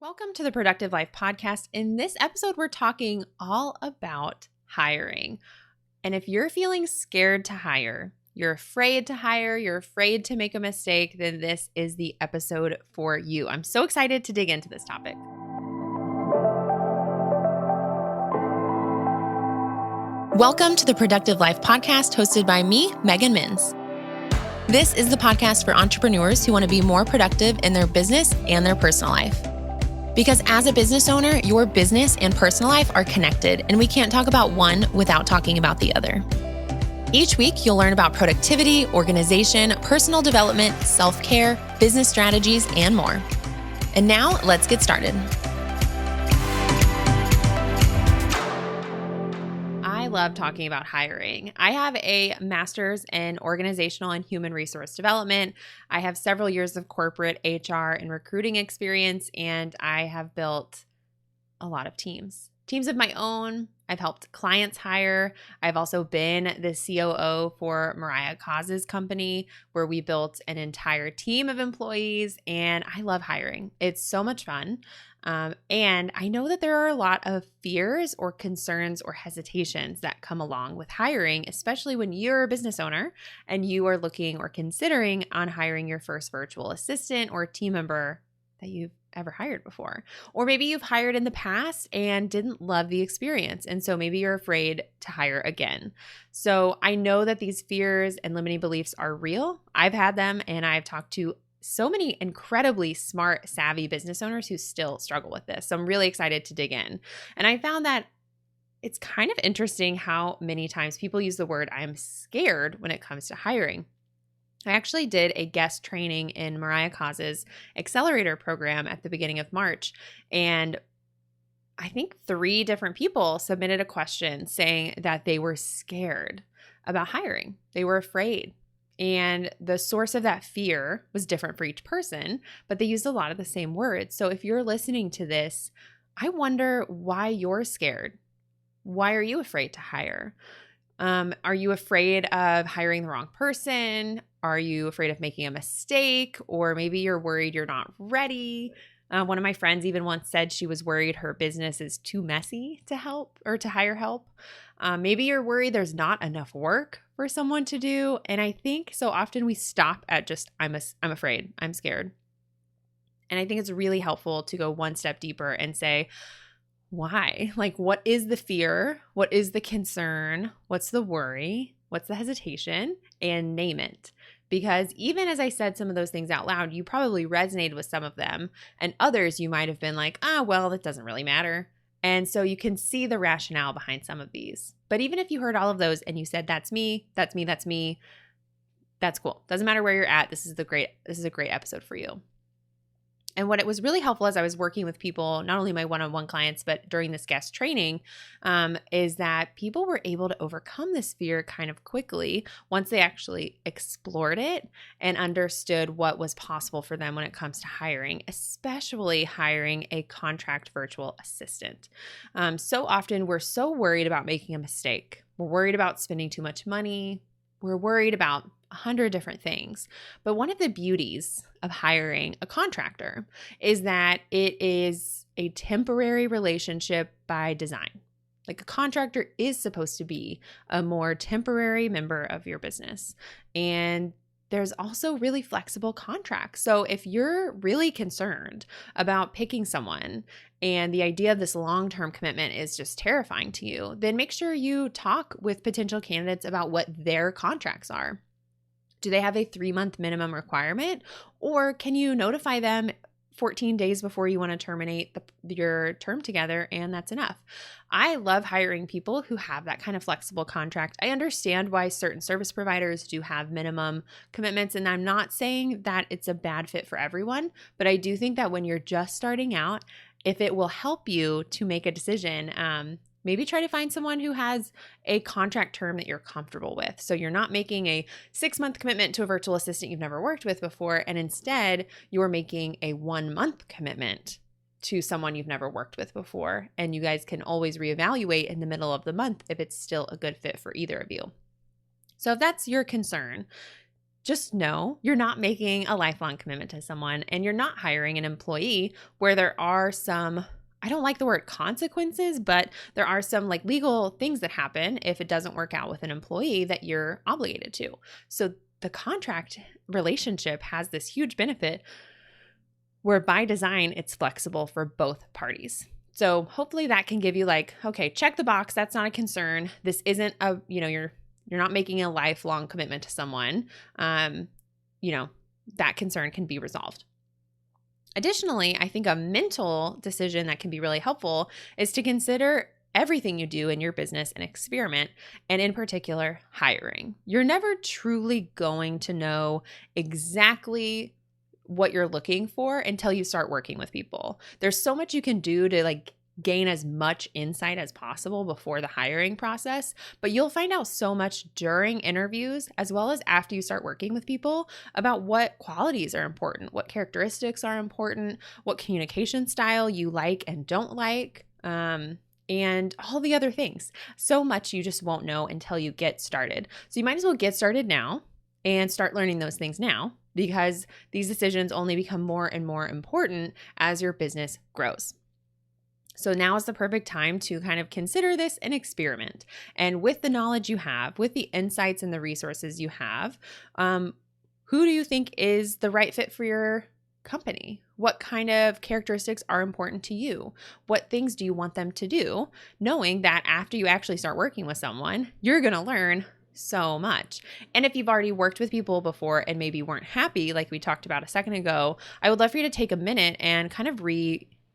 Welcome to the Productive Life Podcast. In this episode, we're talking all about hiring. And if you're feeling scared to hire, you're afraid to hire, you're afraid to make a mistake, then this is the episode for you. I'm so excited to dig into this topic. Welcome to the Productive Life Podcast, hosted by me, Megan Minns. This is the podcast for entrepreneurs who want to be more productive in their business and their personal life. Because as a business owner, your business and personal life are connected, and we can't talk about one without talking about the other. Each week, you'll learn about productivity, organization, personal development, self-care, business strategies, and more. And now, let's get started. I love talking about hiring. I have a master's in organizational and human resource development. I have several years of corporate HR and recruiting experience, and I have built a lot of teams of my own. I've helped clients hire. I've also been the COO for Mariah Coz's company, where we built an entire team of employees, and I love hiring. It's so much fun. And I know that there are a lot of fears or concerns or hesitations that come along with hiring, especially when you're a business owner and you are looking or considering on hiring your first virtual assistant or team member that you've ever hired before. Or maybe you've hired in the past and didn't love the experience, and so maybe you're afraid to hire again. So I know that these fears and limiting beliefs are real. I've had them, and I've talked to so many incredibly smart, savvy business owners who still struggle with this. So I'm really excited to dig in. And I found that it's kind of interesting how many times people use the word "I'm scared" when it comes to hiring. I actually did a guest training in Mariah Coz's accelerator program at the beginning of March, and I think 3 different people submitted a question saying that they were scared about hiring. They were afraid. And the source of that fear was different for each person, but they used a lot of the same words. So if you're listening to this, I wonder why you're scared. Why are you afraid to hire? Are you afraid of hiring the wrong person? Are you afraid of making a mistake? Or maybe you're worried you're not ready. One of my friends even once said she was worried her business is too messy to help or to hire help. Maybe you're worried there's not enough work for someone to do. And I think so often we stop at just, I'm afraid, I'm scared. And I think it's really helpful to go one step deeper and say, why? Like, what is the fear? What is the concern? What's the worry? What's the hesitation? And name it. Because even as I said some of those things out loud, you probably resonated with some of them, and others you might have been like, well, that doesn't really matter. And so you can see the rationale behind some of these. But even if you heard all of those and you said, that's me, that's me, that's me, that's cool. Doesn't matter where you're at. This is a great episode for you. And what it was really helpful as I was working with people, not only my one-on-one clients, but during this guest training, is that people were able to overcome this fear kind of quickly once they actually explored it and understood what was possible for them when it comes to hiring, especially hiring a contract virtual assistant. So often we're so worried about making a mistake. We're worried about spending too much money. We're worried about 100 different things. But one of the beauties of hiring a contractor is that it is a temporary relationship by design. Like, a contractor is supposed to be a more temporary member of your business. And there's also really flexible contracts. So if you're really concerned about picking someone and the idea of this long-term commitment is just terrifying to you, then make sure you talk with potential candidates about what their contracts are. Do they have a 3-month minimum requirement, or can you notify them 14 days before you want to terminate your term together, and that's enough? I love hiring people who have that kind of flexible contract. I understand why certain service providers do have minimum commitments, and I'm not saying that it's a bad fit for everyone, but I do think that when you're just starting out, if it will help you to make a decision, maybe try to find someone who has a contract term that you're comfortable with. So you're not making a 6-month commitment to a virtual assistant you've never worked with before, and instead you're making a 1-month commitment to someone you've never worked with before. And you guys can always reevaluate in the middle of the month if it's still a good fit for either of you. So if that's your concern, just know you're not making a lifelong commitment to someone, and you're not hiring an employee where there are some, I don't like the word consequences, but there are some like legal things that happen if it doesn't work out with an employee that you're obligated to. So the contract relationship has this huge benefit where by design, it's flexible for both parties. So hopefully that can give you like, okay, check the box. That's not a concern. This isn't a, you're not making a lifelong commitment to someone. That concern can be resolved. Additionally, I think a mental decision that can be really helpful is to consider everything you do in your business an experiment, and in particular, hiring. You're never truly going to know exactly what you're looking for until you start working with people. There's so much you can do to like gain as much insight as possible before the hiring process, but you'll find out so much during interviews as well as after you start working with people about what qualities are important, what characteristics are important, what communication style you like and don't like, and all the other things. So much you just won't know until you get started. So you might as well get started now and start learning those things now, because these decisions only become more and more important as your business grows. So now is the perfect time to kind of consider this an experiment. And with the knowledge you have, with the insights and the resources you have, who do you think is the right fit for your company? What kind of characteristics are important to you? What things do you want them to do? Knowing that after you actually start working with someone, you're going to learn so much. And if you've already worked with people before and maybe weren't happy, like we talked about a second ago, I would love for you to take a minute and kind of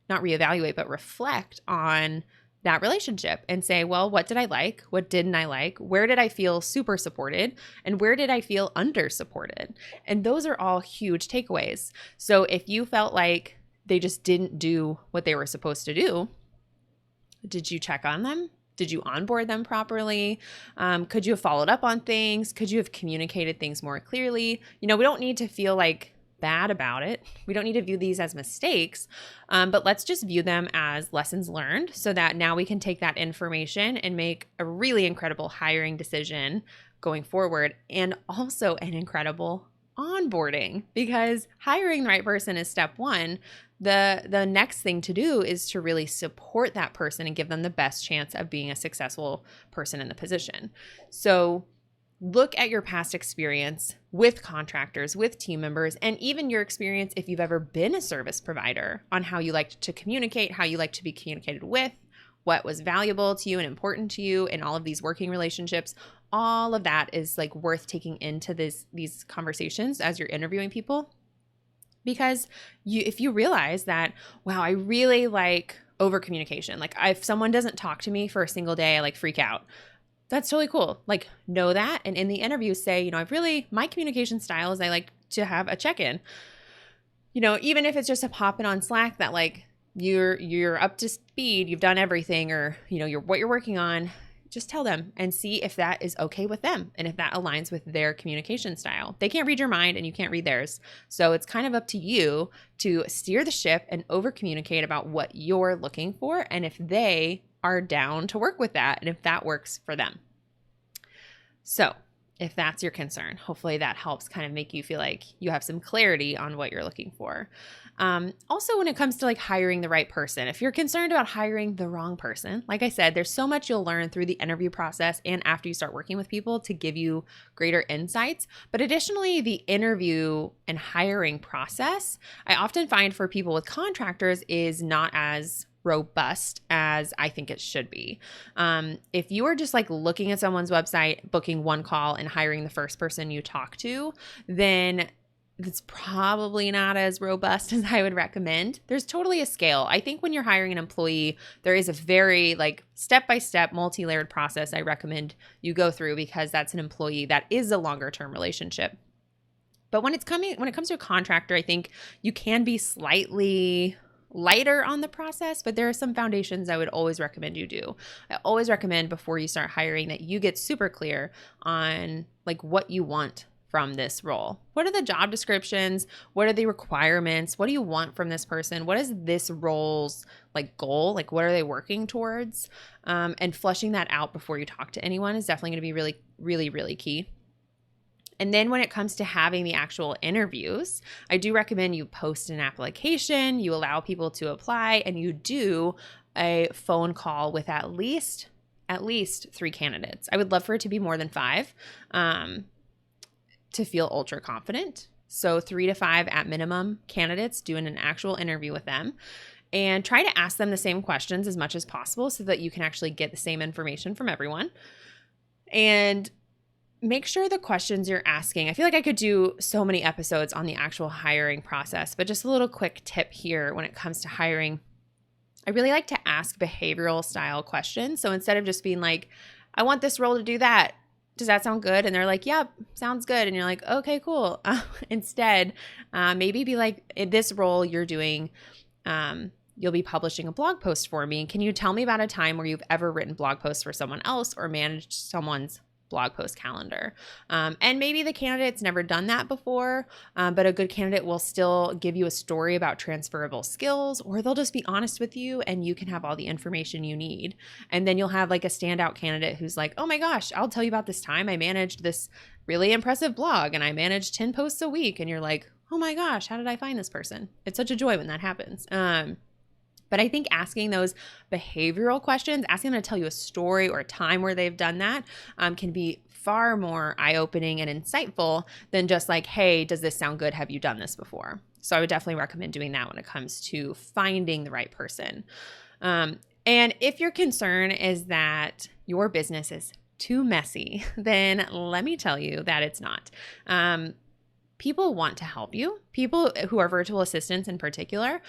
not reevaluate, but reflect on that relationship and say, well, what did I like? What didn't I like? Where did I feel super supported? And where did I feel under supported? And those are all huge takeaways. So if you felt like they just didn't do what they were supposed to do, did you check on them? Did you onboard them properly? Could you have followed up on things? Could you have communicated things more clearly? We don't need to feel like bad about it. We don't need to view these as mistakes, but let's just view them as lessons learned so that now we can take that information and make a really incredible hiring decision going forward, and also an incredible onboarding, because hiring the right person is step one. The next thing to do is to really support that person and give them the best chance of being a successful person in the position. So look at your past experience with contractors, with team members, and even your experience if you've ever been a service provider on how you like to communicate, how you like to be communicated with, what was valuable to you and important to you in all of these working relationships. All of that is like worth taking into these conversations as you're interviewing people. Because if you realize that, wow, I really like over communication. Like if someone doesn't talk to me for a single day, I like freak out. That's totally cool. Like know that. And in the interview say, my communication style is I like to have a check-in. Even if it's just a pop-in on Slack that like you're up to speed, you've done everything, or what you're working on, just tell them and see if that is okay with them and if that aligns with their communication style. They can't read your mind and you can't read theirs. So it's kind of up to you to steer the ship and over communicate about what you're looking for, and if they are down to work with that and if that works for them. So if that's your concern, hopefully that helps kind of make you feel like you have some clarity on what you're looking for. Also, when it comes to like hiring the right person, if you're concerned about hiring the wrong person, like I said, there's so much you'll learn through the interview process and after you start working with people to give you greater insights. But additionally, the interview and hiring process, I often find for people with contractors is not as robust as I think it should be. If you are just like looking at someone's website, booking one call and hiring the first person you talk to, then it's probably not as robust as I would recommend. There's totally a scale. I think when you're hiring an employee, there is a very like step-by-step multi-layered process I recommend you go through, because that's an employee that is a longer term relationship. But when it comes to a contractor, I think you can be slightly lighter on the process, but there are some foundations I would always recommend you do. I always recommend before you start hiring that you get super clear on like what you want from this role. What are the job descriptions? What are the requirements? What do you want from this person? What is this role's like goal? Like what are they working towards? And flushing that out before you talk to anyone is definitely going to be really, really, really key. And then when it comes to having the actual interviews, I do recommend you post an application, you allow people to apply, and you do a phone call with at least 3 candidates. I would love for it to be more than 5 to feel ultra confident. So 3 to 5 at minimum candidates, doing an actual interview with them. And try to ask them the same questions as much as possible so that you can actually get the same information from everyone. And make sure the questions you're asking, I feel like I could do so many episodes on the actual hiring process, but just a little quick tip here when it comes to hiring. I really like to ask behavioral style questions. So instead of just being like, I want this role to do that. Does that sound good? And they're like, yep, sounds good. And you're like, okay, cool. Instead, maybe be like, in this role you're doing, you'll be publishing a blog post for me. Can you tell me about a time where you've ever written blog posts for someone else or managed someone's blog post calendar? And maybe the candidate's never done that before, but a good candidate will still give you a story about transferable skills, or they'll just be honest with you and you can have all the information you need. And then you'll have like a standout candidate who's like, oh my gosh, I'll tell you about this time I managed this really impressive blog and I managed 10 posts a week. And you're like, oh my gosh, how did I find this person? It's such a joy when that happens. But I think asking those behavioral questions, asking them to tell you a story or a time where they've done that, can be far more eye-opening and insightful than just like, hey, does this sound good? Have you done this before? So I would definitely recommend doing that when it comes to finding the right person. And if your concern is that your business is too messy, then let me tell you that it's not. People want to help you. People who are virtual assistants in particular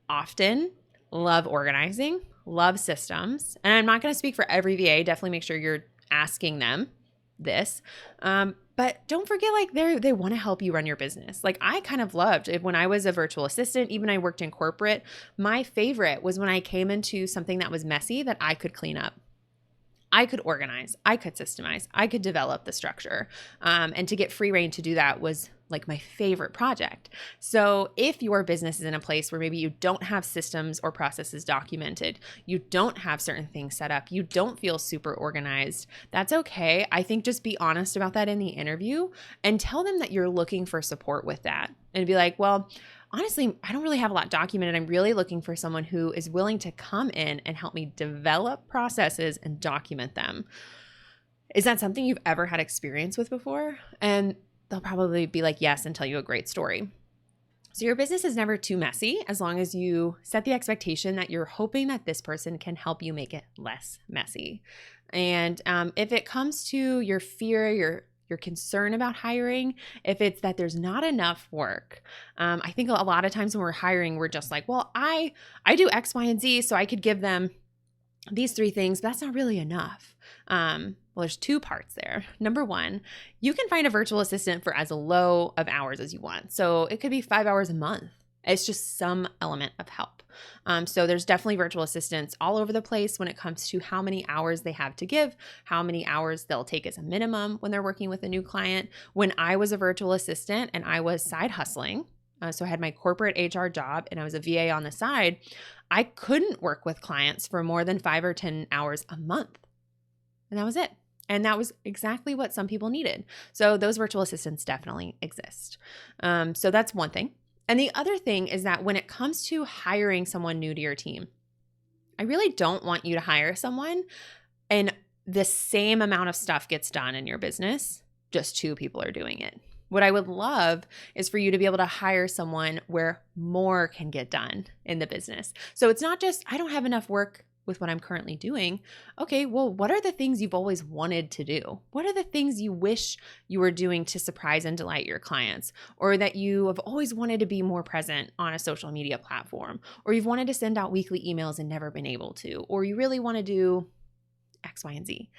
often love organizing, love systems. And I'm not going to speak for every VA. Definitely make sure you're asking them this. But don't forget, like they want to help you run your business. Like I kind of loved it when I was a virtual assistant, even I worked in corporate. My favorite was when I came into something that was messy that I could clean up. I could organize, I could systemize, I could develop the structure. And to get free reign to do that was like my favorite project. So if your business is in a place where maybe you don't have systems or processes documented, you don't have certain things set up, you don't feel super organized, that's okay. I think just be honest about that in the interview and tell them that you're looking for support with that and be like, well, honestly, I don't really have a lot documented. I'm really looking for someone who is willing to come in and help me develop processes and document them. Is that something you've ever had experience with before? And they'll probably be like, yes, and tell you a great story. So your business is never too messy as long as you set the expectation that you're hoping that this person can help you make it less messy. And if it comes to your fear, your concern about hiring, if it's that there's not enough work, I think a lot of times when we're hiring, we're just like, well, I do X, Y, and Z, so I could give them these 3 things, but that's not really enough. Well, there's 2 parts there. Number 1, you can find a virtual assistant for as low of hours as you want. So it could be 5 hours a month. It's just some element of help. So there's definitely virtual assistants all over the place when it comes to how many hours they have to give, how many hours they'll take as a minimum when they're working with a new client. When I was a virtual assistant and I was side hustling, so I had my corporate HR job and I was a VA on the side, I couldn't work with clients for more than 5 or 10 hours a month. And that was it. And that was exactly what some people needed. So those virtual assistants definitely exist. So that's one thing. And the other thing is that when it comes to hiring someone new to your team, I really don't want you to hire someone and the same amount of stuff gets done in your business, just 2 people are doing it. What I would love is for you to be able to hire someone where more can get done in the business. So it's not just, I don't have enough work with what I'm currently doing. Okay, well, what are the things you've always wanted to do? What are the things you wish you were doing to surprise and delight your clients? Or that you have always wanted to be more present on a social media platform? Or you've wanted to send out weekly emails and never been able to? Or you really want to do X, Y, and Z?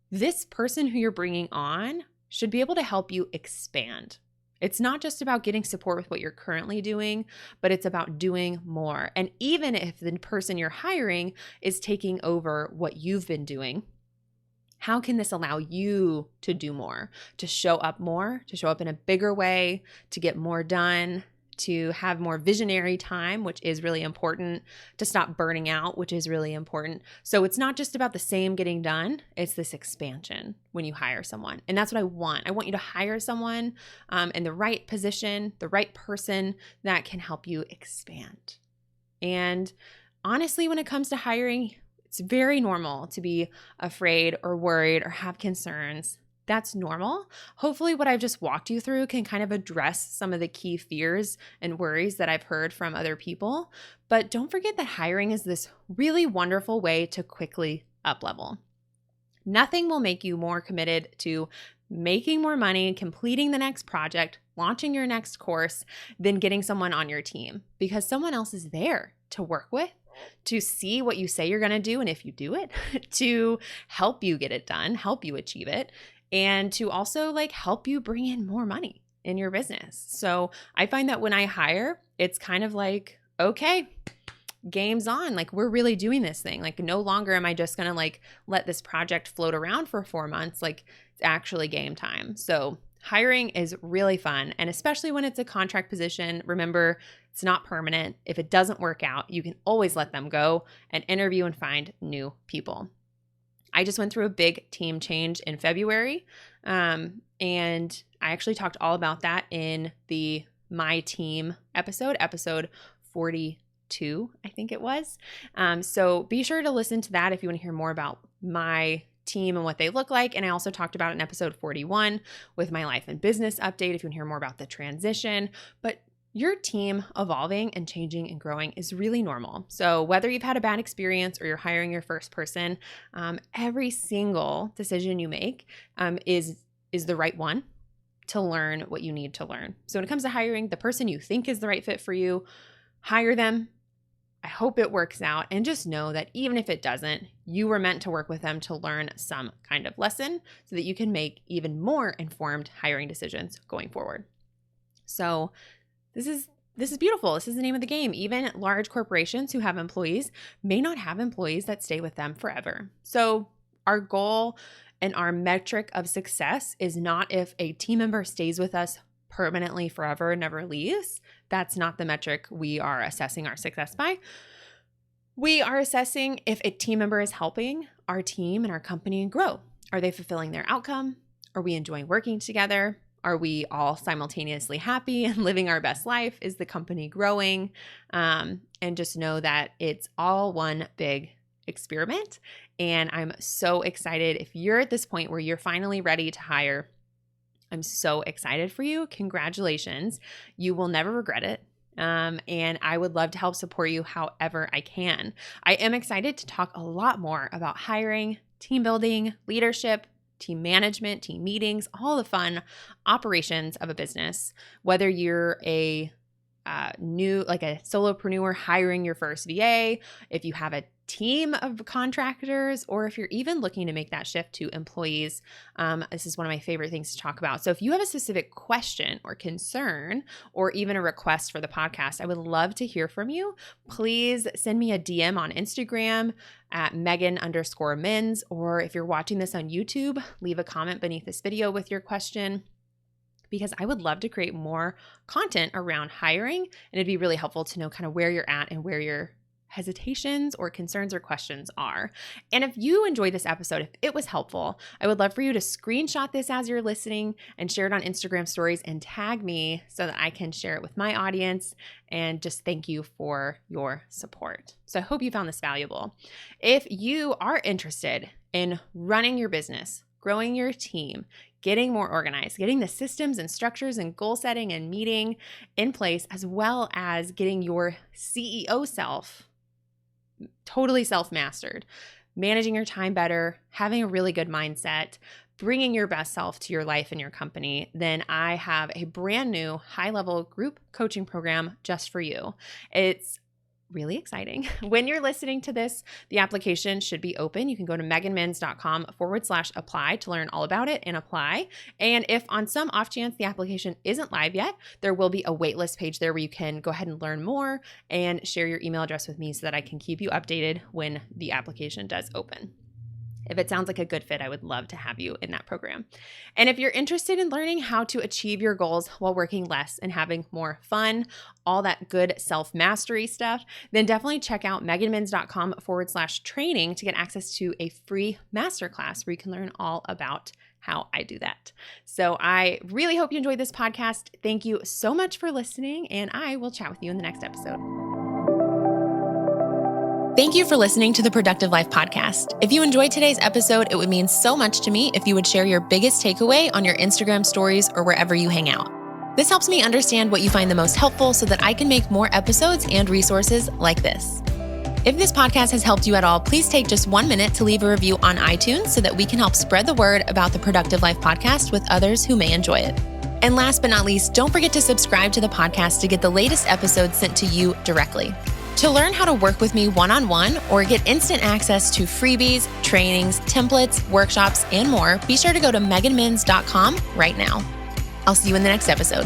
This person who you're bringing on should be able to help you expand. It's not just about getting support with what you're currently doing, but it's about doing more. And even if the person you're hiring is taking over what you've been doing, how can this allow you to do more, to show up more, to show up in a bigger way, to get more done, to have more visionary time, which is really important, to stop burning out, which is really important. So it's not just about the same getting done, it's this expansion when you hire someone. And that's what I want. I want you to hire someone in the right position, the right person that can help you expand. And honestly, when it comes to hiring, it's very normal to be afraid or worried or have concerns. That's normal. Hopefully what I've just walked you through can kind of address some of the key fears and worries that I've heard from other people. But don't forget that hiring is this really wonderful way to quickly up-level. Nothing will make you more committed to making more money, completing the next project, launching your next course than getting someone on your team, because someone else is there to work with, to see what you say you're going to do and if you do it, to help you get it done, help you achieve it, and to also help you bring in more money in your business. So I find that when I hire, it's kind of like, okay, game's on. We're really doing this thing. No longer am I just going to let this project float around for 4 months. It's actually game time. So hiring is really fun. And especially when it's a contract position, remember, it's not permanent. If it doesn't work out, you can always let them go and interview and find new people. I just went through a big team change in February, and I actually talked all about that in the My Team episode 42, I think it was. So be sure to listen to that if you want to hear more about my team and what they look like. And I also talked about it in episode 41 with my life and business update if you want to hear more about the transition. But your team evolving and changing and growing is really normal. So whether you've had a bad experience or you're hiring your first person, every single decision you make is the right one to learn what you need to learn. So when it comes to hiring, the person you think is the right fit for you, hire them. I hope it works out. And just know that even if it doesn't, you were meant to work with them to learn some kind of lesson so that you can make even more informed hiring decisions going forward. So this is beautiful. This is the name of the game. Even large corporations who have employees may not have employees that stay with them forever. So our goal and our metric of success is not if a team member stays with us permanently forever, never leaves. That's not the metric we are assessing our success by. We are assessing if a team member is helping our team and our company grow. Are they fulfilling their outcome? Are we enjoying working together? Are we all simultaneously happy and living our best life? Is the company growing? And just know that it's all one big experiment. And I'm so excited. If you're at this point where you're finally ready to hire, I'm so excited for you. Congratulations. You will never regret it. And I would love to help support you however I can. I am excited to talk a lot more about hiring, team building, leadership, team management, team meetings, all the fun operations of a business. Whether you're a new, a solopreneur hiring your first VA, if you have a team of contractors, or if you're even looking to make that shift to employees, this is one of my favorite things to talk about. So if you have a specific question or concern, or even a request for the podcast, I would love to hear from you. Please send me a DM on Instagram at Megan_Mins, or if you're watching this on YouTube, leave a comment beneath this video with your question, because I would love to create more content around hiring, and it'd be really helpful to know kind of where you're at and where your hesitations or concerns or questions are. And if you enjoyed this episode, if it was helpful, I would love for you to screenshot this as you're listening and share it on Instagram stories and tag me so that I can share it with my audience, and just thank you for your support. So I hope you found this valuable. If you are interested in running your business, growing your team, getting more organized, getting the systems and structures and goal setting and meeting in place, as well as getting your CEO self totally self-mastered, managing your time better, having a really good mindset, bringing your best self to your life and your company, then I have a brand new high-level group coaching program just for you. It's really exciting. When you're listening to this, the application should be open. You can go to meganmins.com/apply to learn all about it and apply. And if on some off chance the application isn't live yet, there will be a waitlist page there where you can go ahead and learn more and share your email address with me so that I can keep you updated when the application does open. If it sounds like a good fit, I would love to have you in that program. And if you're interested in learning how to achieve your goals while working less and having more fun, all that good self-mastery stuff, then definitely check out meganmins.com/training to get access to a free masterclass where you can learn all about how I do that. So I really hope you enjoyed this podcast. Thank you so much for listening, and I will chat with you in the next episode. Thank you for listening to the Productive Life Podcast. If you enjoyed today's episode, it would mean so much to me if you would share your biggest takeaway on your Instagram stories or wherever you hang out. This helps me understand what you find the most helpful so that I can make more episodes and resources like this. If this podcast has helped you at all, please take just 1 minute to leave a review on iTunes so that we can help spread the word about the Productive Life Podcast with others who may enjoy it. And last but not least, don't forget to subscribe to the podcast to get the latest episodes sent to you directly. To learn how to work with me one-on-one or get instant access to freebies, trainings, templates, workshops, and more, be sure to go to meganmins.com right now. I'll see you in the next episode.